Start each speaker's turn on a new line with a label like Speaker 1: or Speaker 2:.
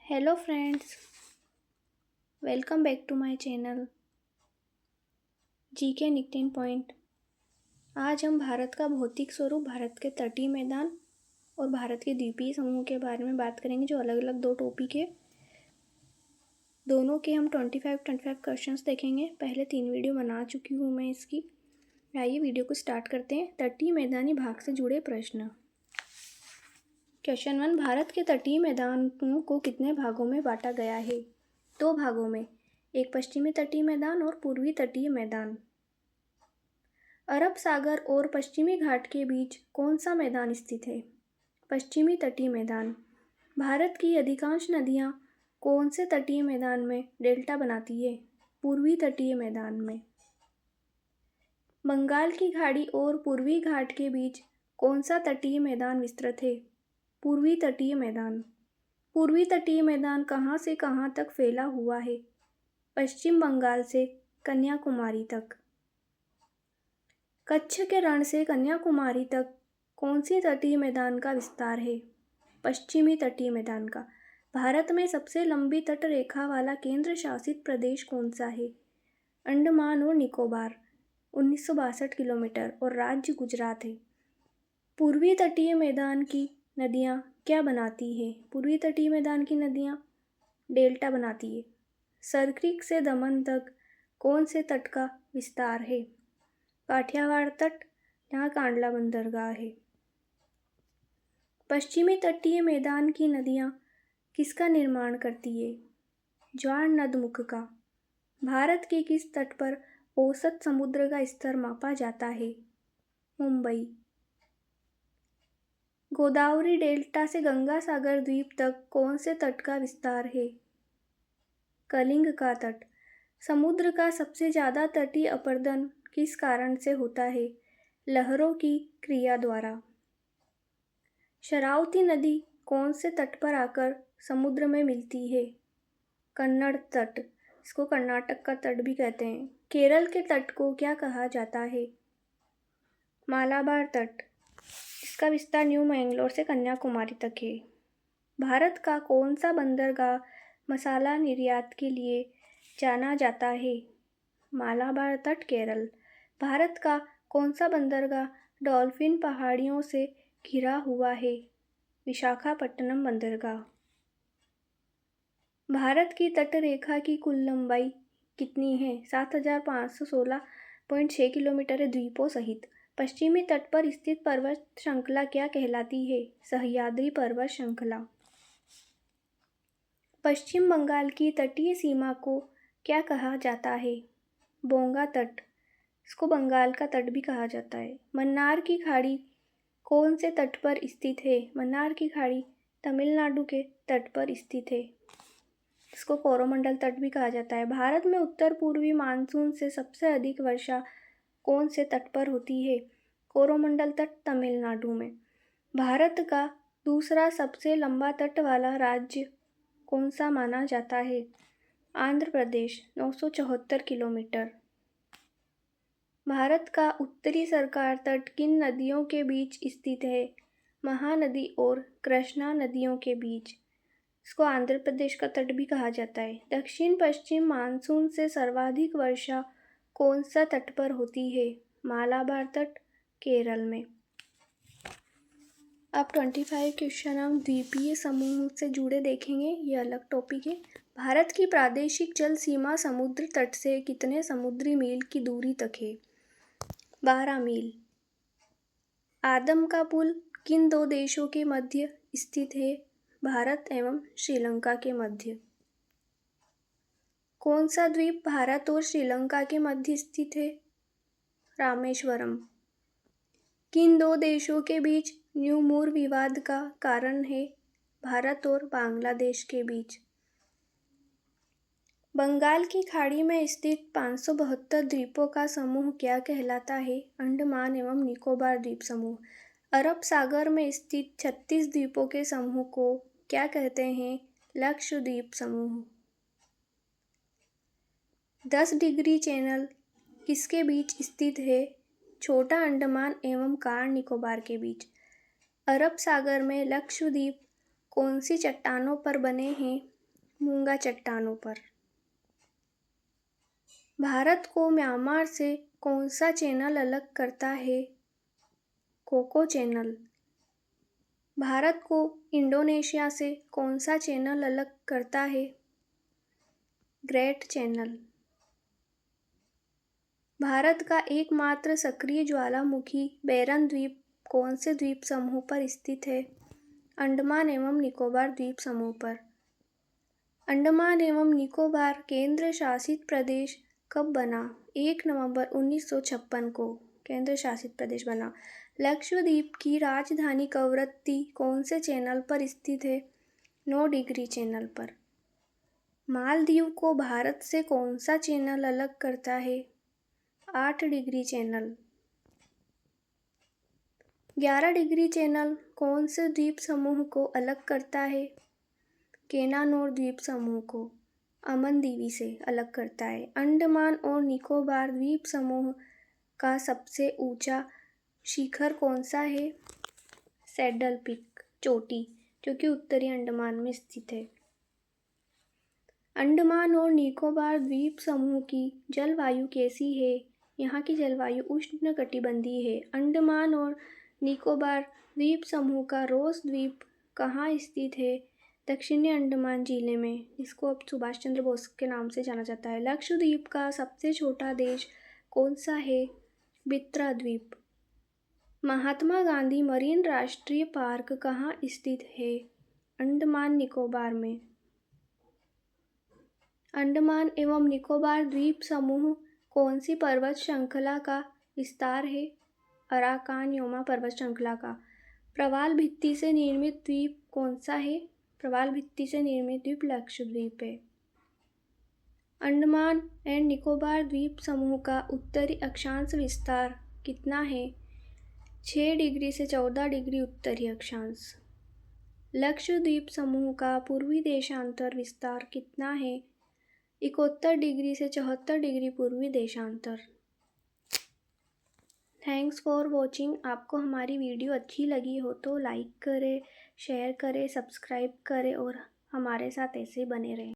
Speaker 1: Hello friends, welcome back to my channel GK निकटेन point. आज हम भारत का भौतिक स्वरूप, भारत के तटीय मैदान और भारत के द्वीपीय समूह के बारे में बात करेंगे, जो अलग अलग दो टॉपिक है। दोनों के हम 25 क्वेश्चंस देखेंगे। पहले 3 वीडियो बना चुकी हूँ मैं इसकी। आइए वीडियो को स्टार्ट करते हैं। तटीय मैदानी भाग से जुड़े प्रश्न। क्वेश्चन 1, भारत के तटीय मैदानों को कितने भागों में बांटा गया है? 2 भागों में, एक पश्चिमी तटीय मैदान और पूर्वी तटीय मैदान। अरब सागर और पश्चिमी घाट के बीच कौन सा मैदान स्थित है? पश्चिमी तटीय मैदान। भारत की अधिकांश नदियाँ कौन से तटीय मैदान में डेल्टा बनाती है? पूर्वी तटीय मैदान में। बंगाल की खाड़ी और पूर्वी घाट के बीच कौन सा तटीय मैदान विस्तृत है? पूर्वी तटीय मैदान। पूर्वी तटीय मैदान कहाँ से कहाँ तक फैला हुआ है? पश्चिम बंगाल से कन्याकुमारी तक। कच्छ के रण से कन्याकुमारी तक कौन सी तटीय मैदान का विस्तार है? पश्चिमी तटीय मैदान का। भारत में सबसे लंबी तट रेखा वाला केंद्र शासित प्रदेश कौन सा है? अंडमान और निकोबार, 1962 किलोमीटर, और राज्य गुजरात है। पूर्वी तटीय मैदान की नदियाँ क्या बनाती है? पूर्वी तटीय मैदान की नदियाँ डेल्टा बनाती है। सरक्रिक से दमन तक कौन से तट का विस्तार है? काठियावाड़ तट, जहाँ कांडला बंदरगाह है। पश्चिमी तटीय मैदान की नदियाँ किसका निर्माण करती है? ज्वार नदमुख का। भारत के किस तट पर औसत समुद्र का स्तर मापा जाता है? मुंबई। गोदावरी डेल्टा से गंगा सागर द्वीप तक कौन से तट का विस्तार है? कलिंग का तट। समुद्र का सबसे ज़्यादा तटीय अपरदन किस कारण से होता है? लहरों की क्रिया द्वारा। शरावती नदी कौन से तट पर आकर समुद्र में मिलती है? कन्नड़ तट, इसको कर्नाटक का तट भी कहते हैं। केरल के तट को क्या कहा जाता है? मालाबार तट। इसका विस्तार न्यू मैंगलोर से कन्याकुमारी तक है। भारत का कौन सा बंदरगाह मसाला निर्यात के लिए जाना जाता है? मालाबार तट, केरल। भारत का कौन सा बंदरगाह डॉल्फिन पहाड़ियों से घिरा हुआ है? विशाखापट्टनम बंदरगाह। भारत की तटरेखा की कुल लंबाई कितनी है? 7516.6 किलोमीटर है, द्वीपों सहित। पश्चिमी तट पर स्थित पर्वत श्रृंखला क्या कहलाती है? सह्याद्री पर्वत श्रृंखला। पश्चिम बंगाल की तटीय सीमा को क्या कहा जाता है? बोंगा तट, इसको बंगाल का तट भी कहा जाता है। मन्नार की खाड़ी कौन से तट पर स्थित है? मन्नार की खाड़ी तमिलनाडु के तट पर स्थित है। इसको कोरोमंडल तट भी कहा जाता है। भारत में उत्तर पूर्वी मानसून से सबसे अधिक वर्षा कौन से तट पर होती है? कोरोमंडल तट, तमिलनाडु में। भारत का दूसरा सबसे लंबा तट वाला राज्य कौन सा माना जाता है? आंध्र प्रदेश, 974 किलोमीटर। भारत का उत्तरी सरकार तट किन नदियों के बीच स्थित है? महानदी और कृष्णा नदियों के बीच। इसको आंध्र प्रदेश का तट भी कहा जाता है। दक्षिण पश्चिम मानसून से सर्वाधिक वर्षा कौन सा तट पर होती है? मालाबार तट, केरल में। अब 25 क्वेश्चन हम द्वीपीय समूह से जुड़े देखेंगे, ये अलग टॉपिक है। भारत की प्रादेशिक जल सीमा समुद्र तट से कितने समुद्री मील की दूरी तक है? 12 मील। आदम का पुल किन दो देशों के मध्य स्थित है? भारत एवं श्रीलंका के मध्य। कौन सा द्वीप भारत और श्रीलंका के मध्य स्थित है? रामेश्वरम। किन दो देशों के बीच न्यू मूर विवाद का कारण है? भारत और बांग्लादेश के बीच। बंगाल की खाड़ी में स्थित 572 द्वीपों का समूह क्या कहलाता है? अंडमान एवं निकोबार द्वीप समूह। अरब सागर में स्थित 36 द्वीपों के समूह को क्या कहते हैं? लक्षद्वीप समूह। 10 डिग्री चैनल किसके बीच स्थित है? छोटा अंडमान एवं कार निकोबार के बीच। अरब सागर में लक्षद्वीप कौन सी चट्टानों पर बने हैं? मूंगा चट्टानों पर। भारत को म्यांमार से कौन सा चैनल अलग करता है? Cocoa channel. भारत को इंडोनेशिया से कौन सा चैनल अलग करता है? Great channel. भारत का एकमात्र सक्रिय ज्वालामुखी बैरन द्वीप कौन से द्वीप समूह पर स्थित है? अंडमान एवं निकोबार द्वीप समूह पर। अंडमान एवं निकोबार केंद्र शासित प्रदेश कब बना? 1 नवंबर 1956 को केंद्र शासित प्रदेश बना। लक्षद्वीप की राजधानी कवरत्ती कौन से चैनल पर स्थित है? 9 डिग्री चैनल पर। मालदीव को भारत से कौन सा चैनल अलग करता है? 8 डिग्री चैनल। 11 डिग्री चैनल कौन से द्वीप समूह को अलग करता है? केनानोर द्वीप समूह को अमनदीवी से अलग करता है। अंडमान और निकोबार द्वीप समूह का सबसे ऊंचा शिखर कौन सा है? सैडल पीक चोटी, जो कि उत्तरी अंडमान में स्थित है। अंडमान और निकोबार द्वीप समूह की जलवायु कैसी है? यहाँ की जलवायु उष्णकटिबंधीय है। अंडमान और निकोबार द्वीप समूह का रोस द्वीप कहाँ स्थित है? दक्षिणी अंडमान जिले में। इसको अब सुभाष चंद्र बोस के नाम से जाना जाता है। लक्षद्वीप का सबसे छोटा देश कौन सा है? बित्रा द्वीप। महात्मा गांधी मरीन राष्ट्रीय पार्क कहाँ स्थित है? अंडमान निकोबार में। अंडमान एवं निकोबार द्वीप समूह कौन सी पर्वत श्रृंखला का विस्तार है? अराकानयोमा पर्वत श्रृंखला का। प्रवाल भित्ति से निर्मित द्वीप कौन सा है? प्रवाल भित्ति से निर्मित द्वीप लक्षद्वीप है। अंडमान एंड निकोबार द्वीप समूह का उत्तरी अक्षांश विस्तार कितना है? 6 डिग्री से 14 डिग्री उत्तरी अक्षांश। लक्षद्वीप समूह का पूर्वी देशांतर विस्तार कितना है? 71 डिग्री से 74 डिग्री पूर्वी देशांतर। Thanks for watching. आपको हमारी वीडियो अच्छी लगी हो तो लाइक करें, शेयर करें, सब्सक्राइब करें और हमारे साथ ऐसे ही बने रहें।